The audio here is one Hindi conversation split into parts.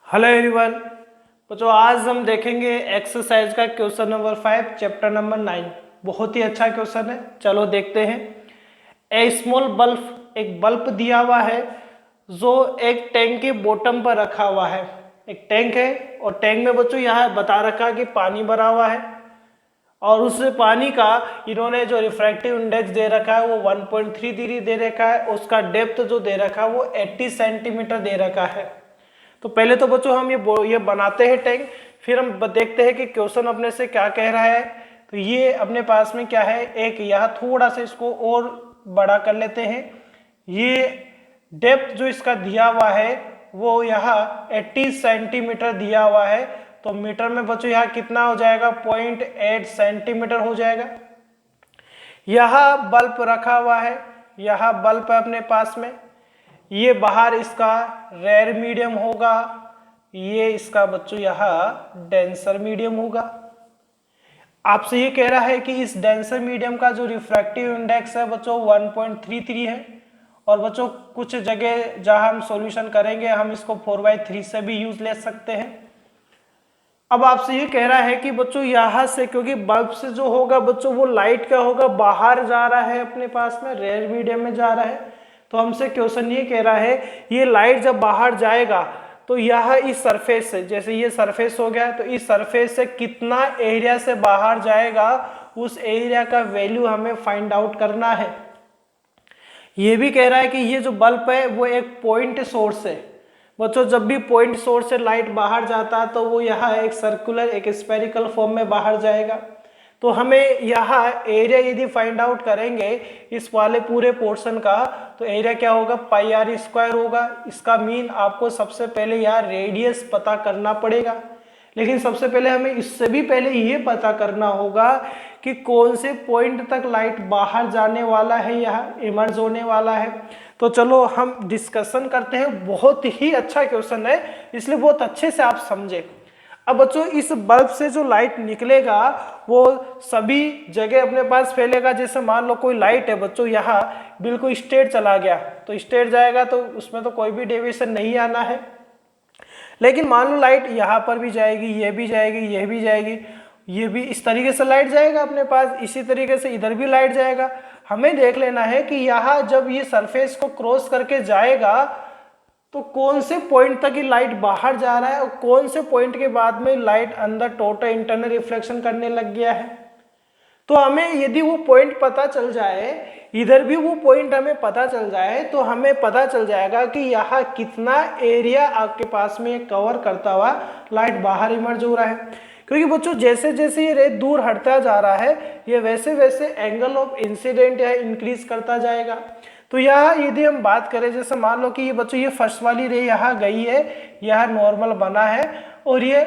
Hello everyone. बच्चों आज हम देखेंगे एक्सरसाइज का क्वेश्चन नंबर 5 चैप्टर नंबर 9। बहुत ही अच्छा क्वेश्चन है, चलो देखते हैं। ए स्मॉल बल्ब, एक बल्ब दिया हुआ है जो एक टैंक के बॉटम पर रखा हुआ है। एक टैंक है और टैंक में बच्चों यहाँ बता रखा है कि पानी भरा हुआ है और उस पानी का इन्होंने जो रिफ्रैक्टिव इंडेक्स दे रखा है वो 1.33 दे रखा है। उसका डेप्थ जो दे रखा है वो 80 सेंटीमीटर दे रखा है। तो पहले तो बच्चों हम ये बनाते हैं टैंक, फिर हम देखते हैं कि क्वेश्चन अपने से क्या कह रहा है। तो ये अपने पास में क्या है, एक यहाँ थोड़ा सा इसको और बड़ा कर लेते हैं। ये डेप्थ जो इसका दिया हुआ है वो यहाँ 80 सेंटीमीटर दिया हुआ है। तो मीटर में बच्चों यहाँ कितना हो जाएगा, 0.8 सेंटीमीटर हो जाएगा। यहाँ बल्ब रखा हुआ है, यहाँ बल्ब है अपने पास में। ये बाहर इसका रेयर मीडियम होगा, ये इसका बच्चों यहाँ डेंसर मीडियम होगा। आपसे ये कह रहा है कि इस डेंसर मीडियम का जो रिफ्रैक्टिव इंडेक्स है बच्चों 1.33 है। और बच्चों कुछ जगह जहां हम सॉल्यूशन करेंगे हम इसको 4/3 से भी यूज ले सकते हैं। अब आपसे ये कह रहा है कि बच्चों यहाँ से, क्योंकि बल्ब से जो होगा बच्चों वो लाइट क्या होगा, बाहर जा रहा है, अपने पास में रेयर मीडियम में जा रहा है। तो हमसे क्वेश्चन ये कह रहा है ये लाइट जब बाहर जाएगा तो यह इस सरफेस से, जैसे ये सरफेस हो गया, तो इस सरफेस से कितना एरिया से बाहर जाएगा उस एरिया का वैल्यू हमें फाइंड आउट करना है। ये भी कह रहा है कि ये जो बल्ब है वो एक पॉइंट सोर्स है। बच्चों जब भी पॉइंट सोर्स से लाइट बाहर जाता है तो वो यहाँ एक सर्कुलर, एक स्फेरिकल फॉर्म में बाहर जाएगा। तो हमें यहाँ एरिया यदि फाइंड आउट करेंगे इस वाले पूरे पोर्शन का, तो एरिया क्या होगा, पाई आर स्क्वायर होगा। इसका मीन आपको सबसे पहले यहाँ रेडियस पता करना पड़ेगा। लेकिन सबसे पहले हमें इससे भी पहले ये पता करना होगा कि कौन से पॉइंट तक लाइट बाहर जाने वाला है, यहाँ इमर्ज होने वाला है। तो चलो हम डिस्कशन करते हैं। बहुत ही अच्छा क्वेश्चन है, इसलिए बहुत अच्छे से आप समझे। अब बच्चों इस बल्ब से जो लाइट निकलेगा वो सभी जगह अपने पास फैलेगा। जैसे मान लो कोई लाइट है बच्चों, यहाँ बिल्कुल स्ट्रेट चला गया, तो स्ट्रेट जाएगा तो उसमें तो कोई भी डेविएशन नहीं आना है। लेकिन मान लो लाइट यहाँ पर भी जाएगी, ये भी जाएगी, ये भी जाएगी, ये भी इस तरीके से लाइट जाएगा अपने पास, इसी तरीके से इधर भी लाइट जाएगा। हमें देख लेना है कि यहाँ जब ये सरफेस को क्रॉस करके जाएगा तो कौन से पॉइंट तक ये लाइट बाहर जा रहा है और कौन से पॉइंट के बाद में लाइट अंदर टोटल इंटरनल रिफ्लेक्शन करने लग गया है। तो हमें यदि वो पॉइंट पता चल जाए, इधर भी वो पॉइंट हमें पता चल जाए, तो हमें पता चल जाएगा कि यहाँ कितना एरिया आपके पास में कवर करता हुआ लाइट बाहर इमर्ज हो रहा है। क्योंकि बच्चों जैसे जैसे ये रे दूर हटता जा रहा है ये वैसे वैसे एंगल ऑफ इंसिडेंट या इंक्रीज करता जाएगा। तो यहाँ यदि हम बात करें, जैसे मान लो कि ये बच्चों ये फर्स्ट वाली रे यहाँ गई है, यह नॉर्मल बना है और ये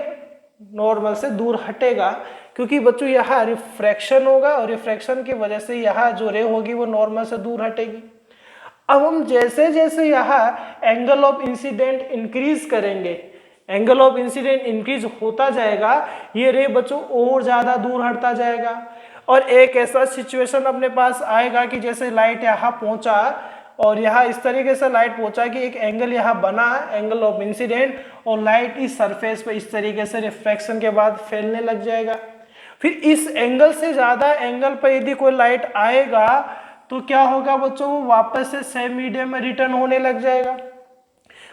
नॉर्मल से दूर हटेगा, क्योंकि बच्चों यहाँ रिफ्रैक्शन होगा और रिफ्रैक्शन की वजह से यहाँ जो रे होगी वो नॉर्मल से दूर हटेगी। अब हम जैसे जैसे यहाँ एंगल ऑफ इंसिडेंट इंक्रीज करेंगे, एंगल ऑफ इंसिडेंट इंक्रीज होता जाएगा, ये रे बच्चों और ज्यादा दूर हटता जाएगा। और एक ऐसा सिचुएशन अपने पास आएगा कि जैसे लाइट यहाँ पहुंचा और यहाँ इस तरीके से लाइट पहुंचा कि एक एंगल यहाँ बना, एंगल ऑफ इंसिडेंट, और लाइट इस सरफेस पे इस तरीके से रिफ्रैक्शन के बाद फैलने लग जाएगा। फिर इस एंगल से ज्यादा एंगल पर यदि कोई लाइट आएगा तो क्या होगा बच्चों, वो वापस से सेम मीडियम में रिटर्न होने लग जाएगा।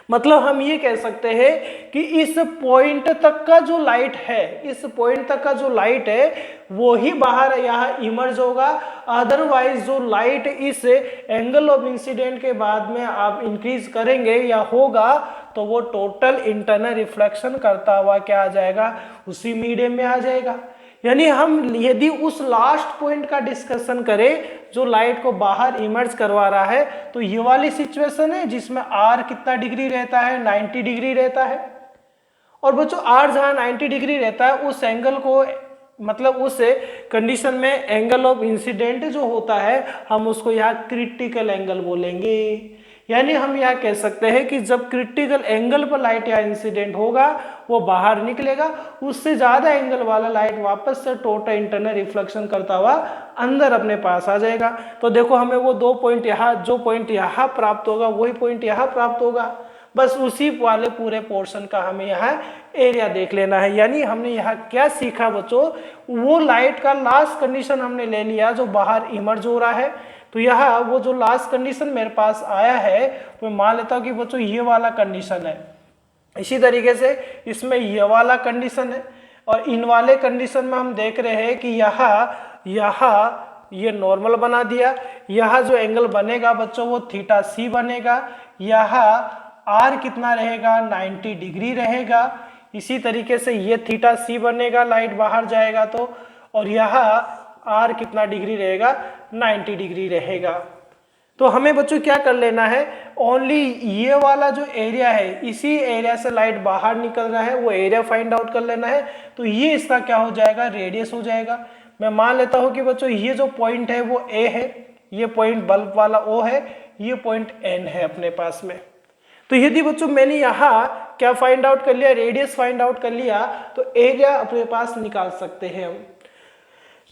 मतलब हम ये कह सकते हैं कि इस पॉइंट तक का जो लाइट है, इस पॉइंट तक का जो लाइट है वो ही बाहर यहाँ इमर्ज होगा। अदरवाइज जो लाइट इस एंगल ऑफ इंसिडेंट के बाद में आप इंक्रीज करेंगे या होगा तो वो टोटल इंटरनल रिफ्लेक्शन करता हुआ क्या आ जाएगा, उसी मीडियम में आ जाएगा। यानी हम यदि उस लास्ट पॉइंट का डिस्कशन करें जो लाइट को बाहर इमर्ज करवा रहा है, तो ये वाली सिचुएशन है जिसमें आर कितना डिग्री रहता है, 90 डिग्री रहता है। और बच्चों आर जहां 90 डिग्री रहता है उस एंगल को, मतलब उस कंडीशन में एंगल ऑफ इंसिडेंट जो होता है हम उसको यहाँ क्रिटिकल एंगल बोलेंगे। यानी हम यह कह सकते हैं कि जब क्रिटिकल एंगल पर लाइट या इंसिडेंट होगा वो बाहर निकलेगा, उससे ज्यादा एंगल वाला लाइट वापस से टोटल इंटरनल रिफ्लेक्शन करता हुआ अंदर अपने पास आ जाएगा। तो देखो हमें वो दो पॉइंट यहाँ, जो पॉइंट यहाँ प्राप्त होगा वही पॉइंट यहाँ प्राप्त होगा। बस उसी वाले पूरे पोर्शन का हमें यहाँ एरिया देख लेना है। यानी हमने यहाँ क्या सीखा बच्चों, वो लाइट का लास्ट कंडीशन हमने ले लिया जो बाहर इमर्ज हो रहा है। तो यहाँ वो जो लास्ट कंडीशन मेरे पास आया है तो मैं मान लेता हूँ कि बच्चों ये वाला कंडीशन है। इसी तरीके से इसमें ये वाला कंडीशन है और इन वाले कंडीशन में हम देख रहे हैं कि यहाँ ये नॉर्मल बना दिया। यहाँ जो एंगल बनेगा बच्चों वो थीटा सी बनेगा। यहाँ आर कितना रहेगा, 90 डिग्री रहेगा। इसी तरीके से ये थीटा सी बनेगा, लाइट बाहर जाएगा तो, और यहाँ आर कितना डिग्री रहेगा, 90 डिग्री रहेगा। तो हमें बच्चों क्या कर लेना है, ओनली ये वाला जो एरिया है, इसी एरिया से लाइट बाहर निकल रहा है, वो एरिया फाइंड आउट कर लेना है। तो ये इसका क्या हो जाएगा, रेडियस हो जाएगा। मैं मान लेता हूं कि बच्चों ये जो पॉइंट है वो ए है, ये पॉइंट बल्ब वाला ओ है, ये पॉइंट एन है अपने पास में। तो यदि बच्चों मैंने यहाँ क्या फाइंड आउट कर लिया, रेडियस फाइंड आउट कर लिया, तो एरिया अपने पास निकाल सकते हैं हम।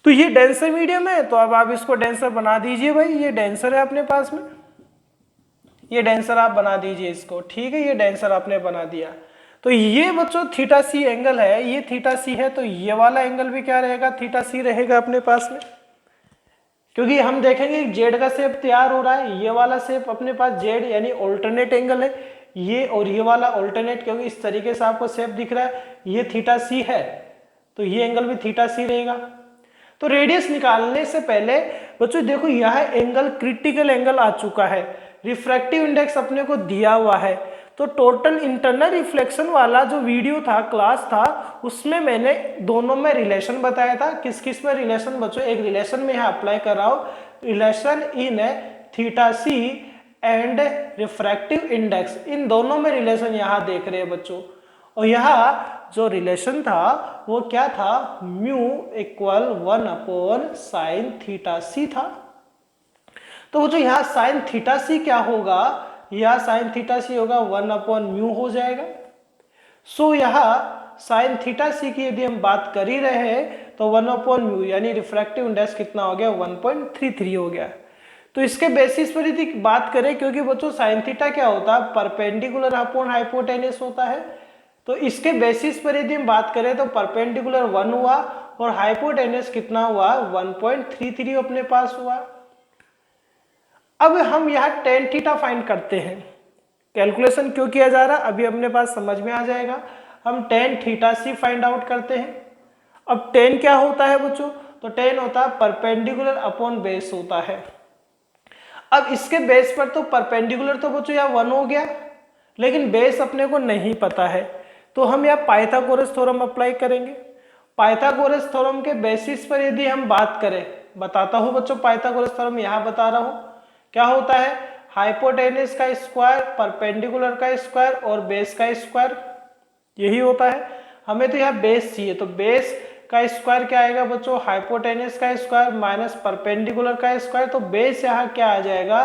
तो ये डेंसर मीडियम है, तो अब आप इसको डेंसर बना दीजिए भाई, ये डेंसर है अपने पास में, ये डेंसर आप बना दीजिए इसको, ठीक है, ये डेंसर आपने बना दिया। तो ये बच्चों थीटा सी एंगल है, ये थीटा सी है, तो ये वाला एंगल भी क्या रहेगा, थीटा सी रहेगा अपने पास में। क्योंकि हम देखेंगे जेड का शेप तैयार हो रहा है, ये वाला शेप अपने पास जेड यानी ऑल्टरनेट एंगल है, ये और ये वाला ऑल्टरनेट, क्योंकि इस तरीके से आपको शेप दिख रहा है, ये थीटा सी है, तो ये एंगल भी थीटा सी रहेगा। तो रेडियस निकालने से पहले बच्चों देखो यह एंगल क्रिटिकल एंगल आ चुका है, रिफ्रैक्टिव इंडेक्स अपने को दिया हुआ है। तो टोटल इंटरनल रिफ्लेक्शन वाला जो वीडियो था, क्लास था, उसमें मैंने दोनों में रिलेशन बताया था। किस किस में रिलेशन बच्चों, एक रिलेशन में यहाँ अप्लाई कर रहा हूँ, relation in theta C and refractive index, इन दोनों में रिलेशन यहाँ देख रहे हैं बच्चों। और यहाँ जो रिलेशन था वो क्या था, म्यू इक्वल 1/sin थीटा सी था। तो वो जो यहाँ साइन थीटा सी क्या होगा, यह साइन थीटा सी होगा 1/म्यू हो जाएगा। सो यहाँ साइन थीटा सी की यदि हम बात कर ही रहे हैं तो 1/म्यू यानी रिफ्रैक्टिव इंडेक्स कितना हो गया, 1.33 हो गया। तो इसके बेसिस पर यदि बात करें, क्योंकि बच्चों साइन थीटा क्या होता है, परपेंडिकुलर अपॉन हाइपोटेनस होता है, तो इसके बेसिस पर यदि हम बात करें तो परपेंडिकुलर 1 हुआ और हाइपोटेनस कितना हुआ, 1.33 अपने पास हुआ। अब हम यहाँ टेन थीटा फाइंड करते हैं। कैलकुलेशन क्यों किया जा रहा है अभी अपने पास समझ में आ जाएगा। हम टेन थीटा सी फाइंड आउट करते हैं। अब टेन क्या होता है बच्चों, तो टेन होता है परपेंडिकुलर अपॉन बेस होता है। अब इसके बेस पर तो परपेंडिकुलर तो बच्चों यहाँ 1 हो गया, लेकिन बेस अपने को नहीं पता है, तो हम यहाँ पाइथागोरस थ्योरम अप्लाई करेंगे। पाइथागोरस थ्योरम के बेसिस पर यदि हम बात करें, बताता हूँ बच्चों पाइथागोरस थ्योरम यहाँ बता रहा हूँ। क्या होता है, हाइपोटेनस का स्क्वायर, परपेंडिकुलर का स्क्वायर और बेस का स्क्वायर, यही होता है। हमें तो यहाँ बेस चाहिए, तो बेस का स्क्वायर क्या आएगा बच्चों, हाइपोटेनस का स्क्वायर माइनस परपेंडिकुलर का स्क्वायर। तो बेस यहाँ क्या आ जाएगा,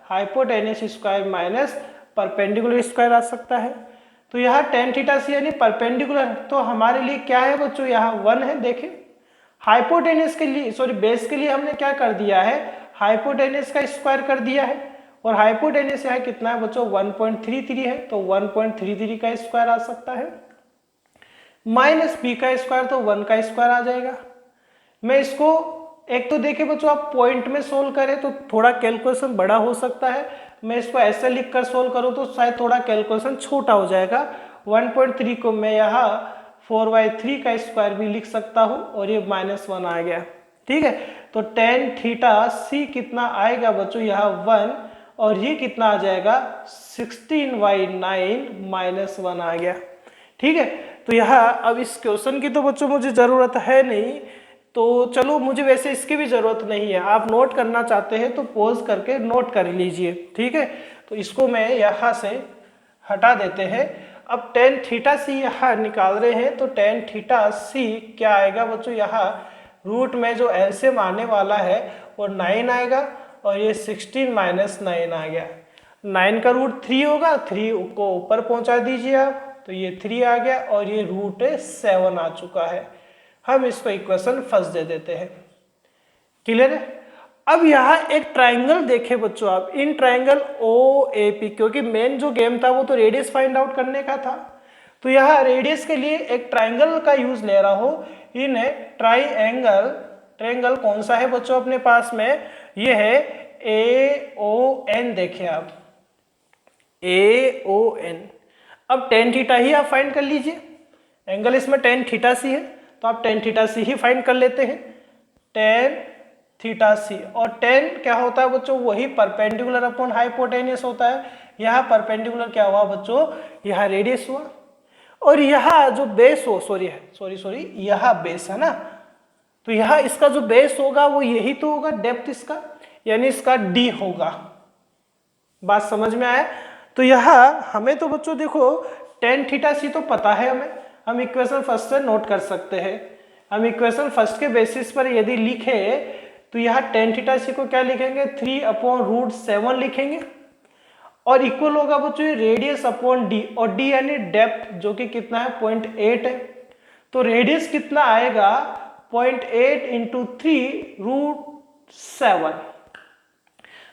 hypotenuse square minus perpendicular square आ सकता है। तो यहाँ टेन थीटा सी यानी परपेंडिकुलर, तो हमारे लिए क्या है बच्चों, यहाँ 1 है। देखें हाइपोटेनस के लिए, सॉरी बेस के लिए हमने क्या कर दिया है, हाइपोटेनस का स्क्वायर कर दिया है, और हाइपोटेनस यहाँ कितना है बच्चों, 1.33 है, तो 1.33 का स्क्वायर आ सकता है, माइनस बी का स्क्वायर तो 1 का स्क्वायर आ जाएगा। मैं इसको एक तो देखिए बच्चों आप पॉइंट में सोल्व करें तो थोड़ा कैलकुलेशन बड़ा हो सकता है, मैं इसको ऐसे लिख कर सोल्व करूँ तो शायद थोड़ा कैलकुलेशन छोटा हो जाएगा। 1.3 को मैं यहाँ 4/3 का स्क्वायर भी लिख सकता हूँ और ये -1 आ गया, ठीक है। तो टेन थीटा सी कितना आएगा बच्चों, यहाँ 1, और ये कितना आ जाएगा 16/9 -1 आ गया, ठीक है। तो यहाँ अब इस क्वेश्चन की तो बच्चों मुझे ज़रूरत है नहीं, तो चलो मुझे वैसे इसकी भी ज़रूरत नहीं है, आप नोट करना चाहते हैं तो पॉज करके नोट कर लीजिए, ठीक है। तो इसको मैं यहाँ से हटा देते हैं। अब टेन थीटा सी यहाँ निकाल रहे हैं, तो टेन थीटा सी क्या आएगा बच्चों, यहाँ रूट में जो एलसीएम आने वाला है वो 9 आएगा, और ये 16 - 9 आ गया। 9 का रूट 3 होगा, 3 को ऊपर पहुंचा दीजिए आप, तो ये 3 आ गया, और ये रूट 7 आ चुका है। हम इसको इक्वेशन फर्स्ट दे देते हैं, क्लियर है। अब यहाँ एक ट्राइंगल देखे बच्चों आप, in triangle O A P, क्योंकि मेन जो गेम था वो तो रेडियस फाइंड आउट करने का था, तो यहाँ रेडियस के लिए एक ट्राइंगल का यूज ले रहा हो। इन ट्राइंगल, ट्राइंगल कौन सा है बच्चों अपने पास में, ये है ए ओ एन, देखिए आप ए ओ एन। अब टेन थीटा ही आप फाइंड कर लीजिए, एंगल इसमें टेन थीटा सी है, तो आप टेन थीटा सी ही फाइंड कर लेते हैं, टेन थीटा सी। और टेन क्या होता है बच्चों, वही परपेंडिकुलर अपॉन हाइपोटेनियस होता है। यहाँ परपेंडिकुलर क्या हुआ बच्चों, यहाँ रेडियस हुआ, और यहाँ जो बेस हो, सॉरी यहाँ बेस है ना, तो यहाँ इसका जो बेस होगा वो यही तो होगा, डेप्थ इसका, यानी इसका डी होगा। बात समझ में आया। तो यहाँ हमें तो बच्चों देखो टेन थीटा सी तो पता है हमें, हम इक्वेशन फर्स्ट से नोट कर सकते हैं। हम इक्वेशन फर्स्ट के बेसिस पर यदि लिखे तो यहाँ टेन थीटा सी को क्या लिखेंगे, 3/√7 लिखेंगे, और इक्वल होगा बच्चों रेडियस अपॉन डी, और डी यानी डेप्थ जो कि कितना है 0.8 है, तो रेडियस कितना आएगा 0.8 इंटू 3√7,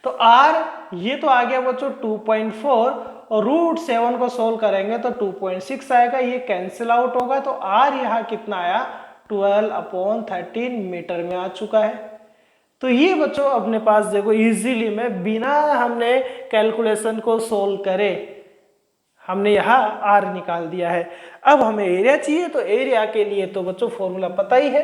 तो आर ये तो आ गया बच्चों 2.4, और √7 को सोल्व करेंगे तो 2.6 आएगा, ये कैंसिल आउट होगा, तो आर यहाँ कितना आया 12/13 मीटर में आ चुका है। तो ये बच्चों अपने पास देखो इजीली में बिना हमने कैलकुलेशन को सोल्व करे हमने यहाँ आर निकाल दिया है। अब हमें एरिया चाहिए, तो एरिया के लिए तो बच्चों फॉर्मूला पता ही है,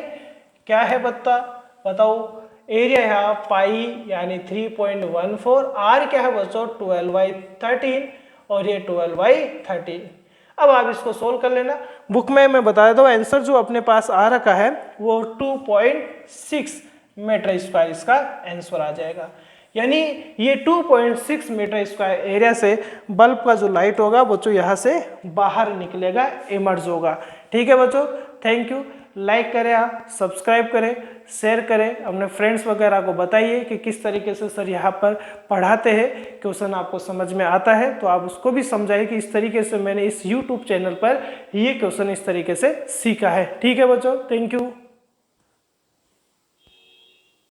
क्या है बताओ, एरिया है पाई यानी 3.14, आर क्या है बच्चों 12/13, और ये 12/13। अब आप इसको सोल्व कर लेना, बुक में मैं बता देता हूँ आंसर जो अपने पास आ रखा है वो 2.6 मीटर स्क्वायर इसका आंसर आ जाएगा, यानी ये 2.6 मीटर स्क्वायर एरिया से बल्ब का जो लाइट होगा बच्चों यहाँ से बाहर निकलेगा, इमर्ज होगा। ठीक है बच्चों, थैंक यू। लाइक करें आप, सब्सक्राइब करें, शेयर करें, अपने फ्रेंड्स वगैरह को बताइए कि किस तरीके से सर यहाँ पर पढ़ाते हैं, क्वेश्चन आपको समझ में आता है तो आप उसको भी समझाइए कि इस तरीके से मैंने इस YouTube चैनल पर ये क्वेश्चन इस तरीके से सीखा है। ठीक है बच्चों, थैंक यू।